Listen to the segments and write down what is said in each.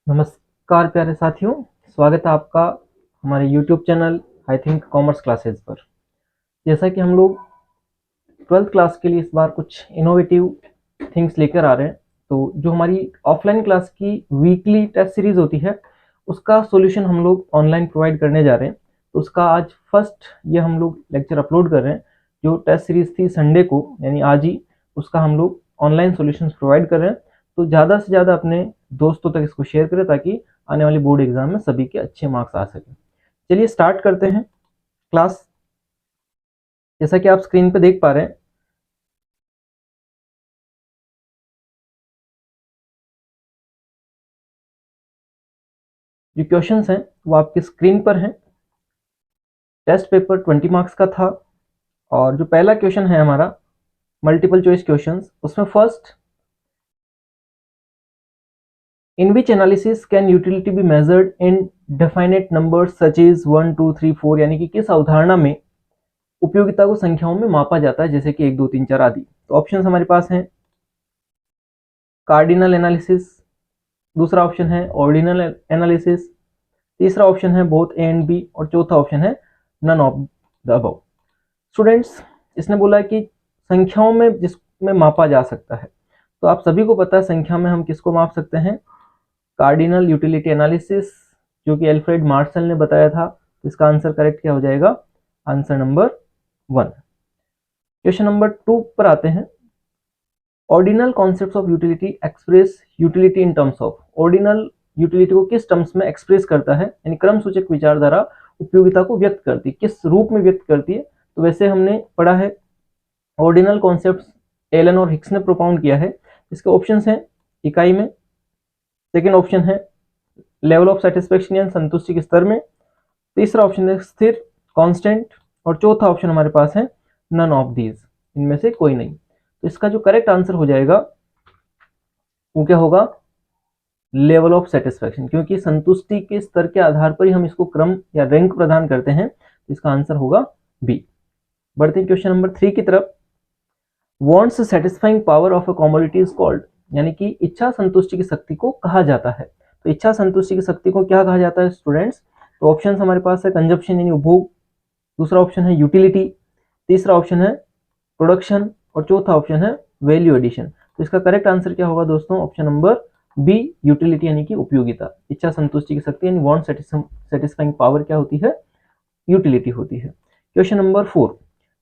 नमस्कार प्यारे साथियों, स्वागत है आपका हमारे YouTube channel I think commerce classes पर। जैसा कि हम लोग 12th क्लास के लिए इस बार कुछ इनोवेटिव थिंग्स लेकर आ रहे हैं, तो जो हमारी ऑफलाइन क्लास की वीकली टेस्ट सीरीज होती है उसका सॉल्यूशन हम लोग ऑनलाइन प्रोवाइड करने जा रहे हैं। तो उसका आज फर्स्ट ये हम लोग लेक्चर अपलोड कर रहे हैं। जो टेस्ट सीरीज थी संडे को यानी आज ही, उसका हम लोग ऑनलाइन सॉल्यूशंस प्रोवाइड कर रहे हैं। तो ज़्यादा से ज़्यादा अपने दोस्तों तक इसको शेयर करें ताकि आने वाली बोर्ड एग्जाम में सभी के अच्छे मार्क्स आ सकें। चलिए स्टार्ट करते हैं क्लास। जैसा कि आप स्क्रीन पे देख पा रहे हैं, जो क्वेश्चंस हैं वो आपकी स्क्रीन पर हैं। टेस्ट पेपर 20 मार्क्स का था और जो पहला क्वेश्चन है हमारा मल्टीपल चॉइस क्वेश्चंस, उसमें first, in which analysis can utility be measured in definite numbers such is 1 2 3 4, यानी कि किस अवधारणा में उपयोगिता को संख्याओं में मापा जाता है, जैसे कि 1 2 3 4 आदि। तो ऑप्शंस हमारे पास हैं कार्डिनल एनालिसिस, दूसरा ऑप्शन है ऑर्डिनल एनालिसिस, तीसरा ऑप्शन है बोथ ए एंड बी, और चौथा ऑप्शन है none of the above. Students, इसने बोला कि संख्याओं में जिसमें मापा जा सकता है, तो आप सभी को पता है संख्या में हम किसको माप सकते हैं, कार्डिनल यूटिलिटी एनालिसिस, जो कि एल्फ्रेड मार्शल ने बताया था। इसका आंसर करेक्ट क्या हो जाएगा, आंसर नंबर 1। क्वेश्चन नंबर 2 पर आते हैं। Ordinal concepts of utility express utility in terms of. Ordinal utility को किस टर्म्स में एक्सप्रेस करता है, यानी क्रम सूचक विचारधारा उपयोगिता को व्यक्त करती है, किस रूप में व्यक्त करती है। तो वैसे हमने पढ़ा है ऑर्डिनल कॉन्सेप्ट्स एलन और हिक्स ने प्रोपाउंड किया है। इसके ऑप्शंस हैं इकाई में, सेकेंड ऑप्शन है लेवल ऑफ सेटिस्फेक्शन यानी संतुष्टि के स्तर में, तीसरा ऑप्शन है स्थिर कांस्टेंट, और चौथा ऑप्शन हमारे पास है नन ऑफ दीज, इनमें से कोई नहीं। तो इसका जो करेक्ट आंसर हो जाएगा वो क्या होगा, लेवल ऑफ सेटिस्फेक्शन, क्योंकि संतुष्टि के स्तर के आधार पर ही हम इसको क्रम या रैंक प्रदान करते हैं। तो इसका आंसर होगा बी। बढ़ते हैं क्वेश्चन नंबर 3 की तरफ। Wants satisfying power of a commodity is called, यानी कि इच्छा संतुष्टि की शक्ति को कहा जाता है। तो इच्छा संतुष्टि की शक्ति को क्या कहा जाता है स्टूडेंट्स, तो ऑप्शन हमारे पास है कंजप्शन यानी उपभोग, दूसरा ऑप्शन है यूटिलिटी, तीसरा ऑप्शन है प्रोडक्शन, और चौथा ऑप्शन है वैल्यू एडिशन। तो इसका करेक्ट आंसर क्या होगा दोस्तों, ऑप्शन नंबर बी, यूटिलिटी यानी कि उपयोगिता। इच्छा संतुष्टि की शक्ति यानी वांट सेटिस्फाइंग पावर क्या होती है, यूटिलिटी होती है। Question number 4,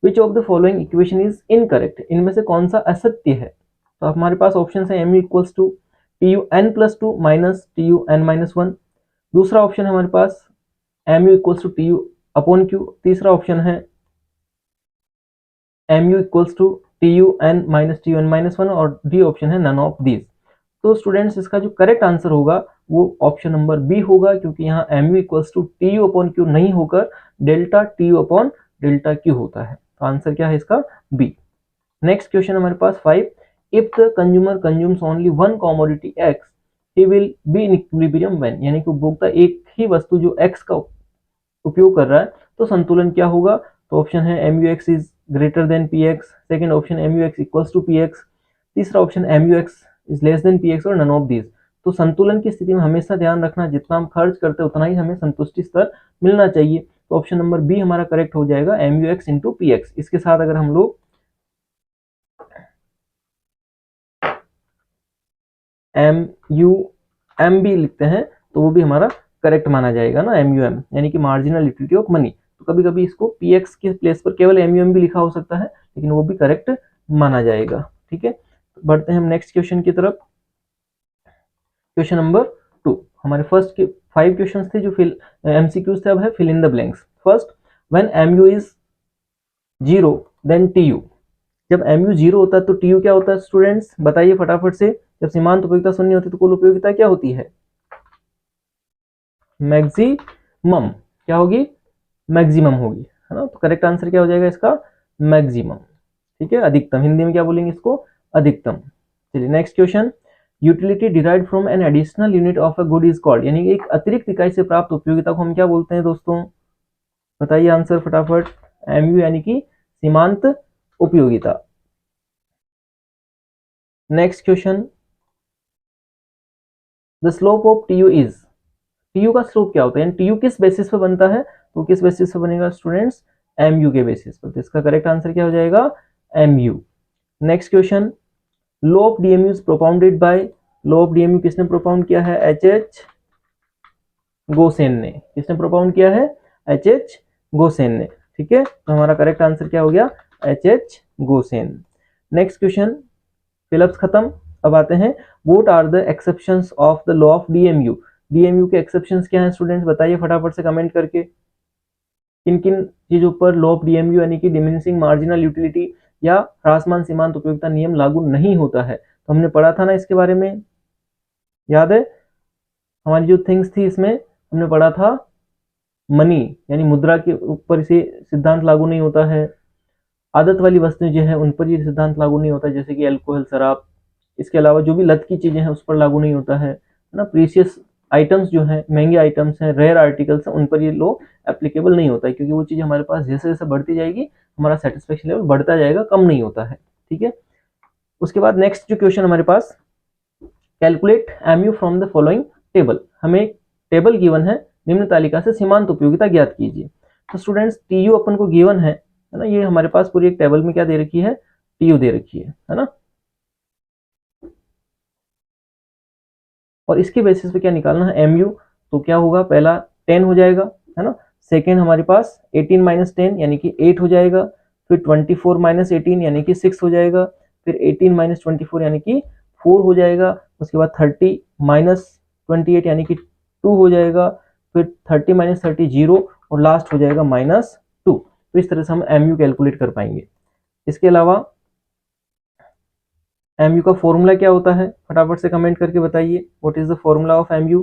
which of the following equation is incorrect, इनमें से कौन सा असत्य है। तो हमारे पास ऑप्शन है M equals to T U N plus two minus T U N minus one, दूसरा ऑप्शन है हमारे पास M U equals to T U upon Q, तीसरा ऑप्शन है M U equals to T U N minus T U N minus one, और D option है none of these. तो students, इसका जो करेक्ट आंसर होगा वो ऑप्शन नंबर बी होगा, क्योंकि यहाँ M U equals to T U upon Q नहीं होकर delta T U upon delta Q होता है। तो आंसर क्या है इसका, बी। नेक्स्ट क्वेश्चन हमारे पास 5, if the consumer consumes only one commodity x he will be in equilibrium when, यानी कि उपभोक्ता एक ही वस्तु जो एक्स का उपयोग कर रहा है तो संतुलन क्या होगा। तो ऑप्शन है M U X is greater than P X, second option M U X equals to P X, तीसरा option M U X is less than P X, और नन ऑफ दीज। तो संतुलन की स्थिति में हमेशा ध्यान रखना, जितना हम खर्च करते हैं उतना ही हमें संतुष्टि स्तर मिलना चाहिए। तो ऑप्शन नंबर बी हमारा करेक्ट हो जाएगा, M U X into P X. इसके साथ अगर हम लोग एम यू एम भी लिखते हैं तो वो भी हमारा करेक्ट माना जाएगा ना, एम यू एम यानी कि मार्जिनल यूटिलिटी ऑफ मनी। तो कभी कभी इसको पी एक्स के प्लेस पर केवल एम यू एम भी लिखा हो सकता है, लेकिन वो भी करेक्ट माना जाएगा। ठीक है, बढ़ते हैं हम नेक्स्ट क्वेश्चन की तरफ। क्वेश्चन नंबर 2, हमारे फर्स्ट के 5 क्वेश्चन थे जो फिल एमसीक्यूज थे, अब है fill in the blanks. First, when M U is 0 then T U, जब एम यू 0 होता है तो टी यू क्या होता है स्टूडेंट्स, बताइए फटाफट से। जब सीमांत उपयोगिता शून्य होती है तो कुल उपयोगिता क्या होती है, मैक्सिमम। क्या होगी, मैक्सिमम होगी, है ना। तो करेक्ट आंसर क्या हो जाएगा इसका, मैक्सिमम। ठीक है, अधिकतम, हिंदी में क्या बोलेंगे इसको, अधिकतम। चलिए next question, utility derived from an additional unit of a good is called, यानी एक अतिरिक्त इकाई से प्राप्त उपयोगिता को हम क्या बोलते हैं दोस्तों, बताइए आंसर फटाफट। एम यू यानी कि सीमांत उपयोगिता। Next question, the slope of T U is, T U का स्लोप क्या होता है, यानी टी यू किस बेसिस पे बनता है, तो किस बेसिस पे बनेगा स्टूडेंट्स, एम यू के बेसिस पर। तो इसका करेक्ट आंसर क्या हो जाएगा, M U. Next question, law of DMU is propounded by, law of DMU किसने प्रोपाउंड किया है, एच एच गोसेन ने। किसने प्रोपाउंड किया है, एच एच गोसेन ने। ठीक है, तो हमारा करेक्ट आंसर क्या हो गया, H H Gossen. Next question, fill ups खत्म। अब आते हैं, what are the exceptions of the law of DMU. DMU के एक्सेप्शंस क्या हैं स्टूडेंट्स, बताइए फटाफट से कमेंट करके। किन किन चीजों पर लॉ ऑफ डीएमयू यानी कि डिमिनिशिंग मार्जिनल यूटिलिटी या ह्रासमान सीमांत उपयोगिता नियम लागू नहीं होता है। तो हमने पढ़ा था ना इसके बारे में, याद है हमारी जो थिंग्स थी, इसमें हमने पढ़ा था मनी यानी मुद्रा के ऊपर इसे सिद्धांत लागू नहीं होता है। आदत वाली वस्तुएं जो है उन पर ये सिद्धांत लागू नहीं होता, जैसे कि अल्कोहल, शराब। इसके अलावा जो भी लत की चीजें हैं उस पर लागू नहीं होता है ना। प्रीशियस आइटम्स जो हैं, महंगे आइटम्स हैं, रेयर आर्टिकल्स हैं, उन पर ये लॉ एप्लीकेबल नहीं होता है, क्योंकि वो चीज हमारे पास जैसे जैसे बढ़ती जाएगी हमारा सेटिस्फेक्शन लेवल बढ़ता जाएगा, कम नहीं होता है। ठीक है, उसके बाद नेक्स्ट जो क्वेश्चन हमारे पास, calculate M U from the following table. हमें एक टेबल गिवन है, निम्न तालिका से सीमांत उपयोगिता ज्ञात कीजिए। तो स्टूडेंट्स टी यू अपन को गिवन है ना, ये हमारे पास पूरी एक टेबल में क्या दे रखी है, टी यू दे रखी है ना। और इसके बेसिस पे क्या निकालना है, एम यू। तो क्या होगा, पहला 10 हो जाएगा है ना, सेकेंड हमारे पास 18 माइनस 10 यानी कि 8 हो जाएगा, फिर 24 माइनस 18 यानी कि 6 हो जाएगा, फिर 18 माइनस 24 यानी कि 4 हो जाएगा, उसके बाद 30 माइनस 28 यानी कि 2 हो जाएगा, फिर 30 माइनस 30 0 और लास्ट हो जाएगा -2। तो इस तरह से हम एम यू कैलकुलेट कर पाएंगे। इसके अलावा एम यू का फॉर्मूला क्या होता है, फटाफट से कमेंट करके बताइए, what is the formula of M U.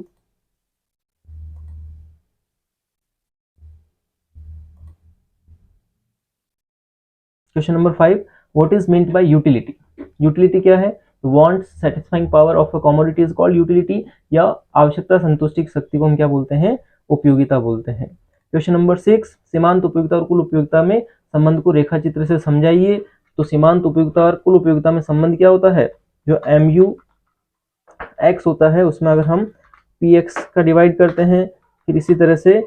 Question number 5, what is meant by utility. Utility क्या है, want satisfying power of a commodity is called utility, या आवश्यकता संतुष्टि की शक्ति को हम क्या बोलते हैं, उपयोगिता बोलते हैं। क्वेश्चन नंबर 6, सीमांत उपयोगिता और कुल उपयोगिता में संबंध को रेखा चित्र से समझाइए। तो सीमांत उपयोगिता और कुल उपयोगिता में संबंध क्या होता है, जो एम यू एक्स होता है उसमें अगर हम पी एक्स का डिवाइड करते हैं, फिर इसी तरह से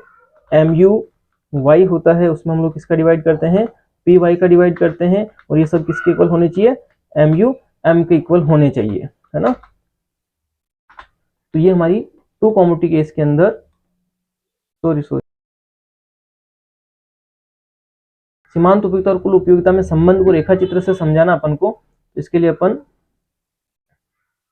एम यू वाई होता है उसमें हम लोग किसका डिवाइड करते हैं, पी वाई का डिवाइड करते हैं, और ये सब किसके इक्वल होने चाहिए, एम यू एम के इक्वल होने चाहिए, है ना। तो ये हमारी टू कमोडिटी केस के अंदर, सॉरी सीमांत उपयोगिता और कुल उपयोगिता में संबंध को रेखा चित्र से समझाना अपन को, इसके लिए अपन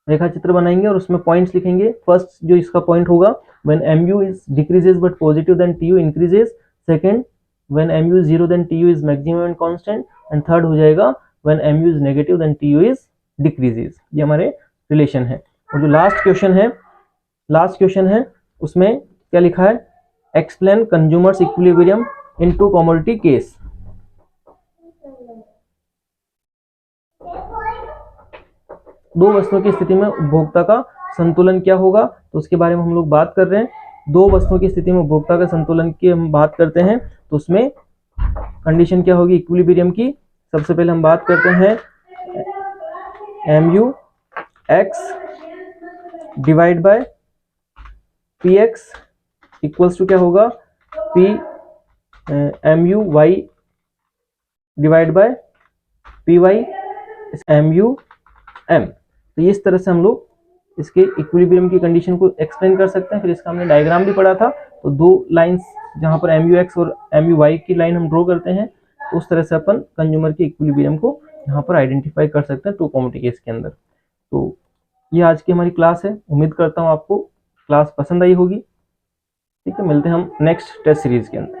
रेखा चित्र बनाएंगे और उसमें पॉइंट्स लिखेंगे। फर्स्ट जो इसका पॉइंट होगा, when MU is decreases but positive then TU increases. Second, when MU is 0 then TU is maximum and constant. And third हो जाएगा, when MU is negative then TU is decreases. ये हमारे relation है। और जो last question है उसमें क्या लिखा है, explain consumer's equilibrium in two commodity case. दो वस्तुओं की स्थिति में उपभोक्ता का संतुलन क्या होगा, तो उसके बारे में हम लोग बात कर रहे हैं। दो वस्तुओं की स्थिति में उपभोक्ता का संतुलन की हम बात करते हैं, तो उसमें कंडीशन क्या होगी इक्विलिब्रियम की। सबसे पहले हम बात करते हैं M U X divide by P X equals to क्या होगा, P M U Y divide by P Y M U M. तो इस तरह से हम लोग इसके इक्विलिब्रियम की कंडीशन को एक्सप्लेन कर सकते हैं। फिर इसका हमने डायग्राम भी पढ़ा था, तो दो लाइंस जहां पर एम यू एक्स और एम यू वाई की लाइन हम ड्रॉ करते हैं, तो उस तरह से अपन कंज्यूमर के इक्विलिब्रियम को यहाँ पर आइडेंटिफाई कर सकते हैं टू कमोडिटी केस के अंदर। तो ये आज की हमारी क्लास है, उम्मीद करता हूँ आपको क्लास पसंद आई होगी। ठीक है, मिलते हैं हम नेक्स्ट टेस्ट सीरीज के अंदर।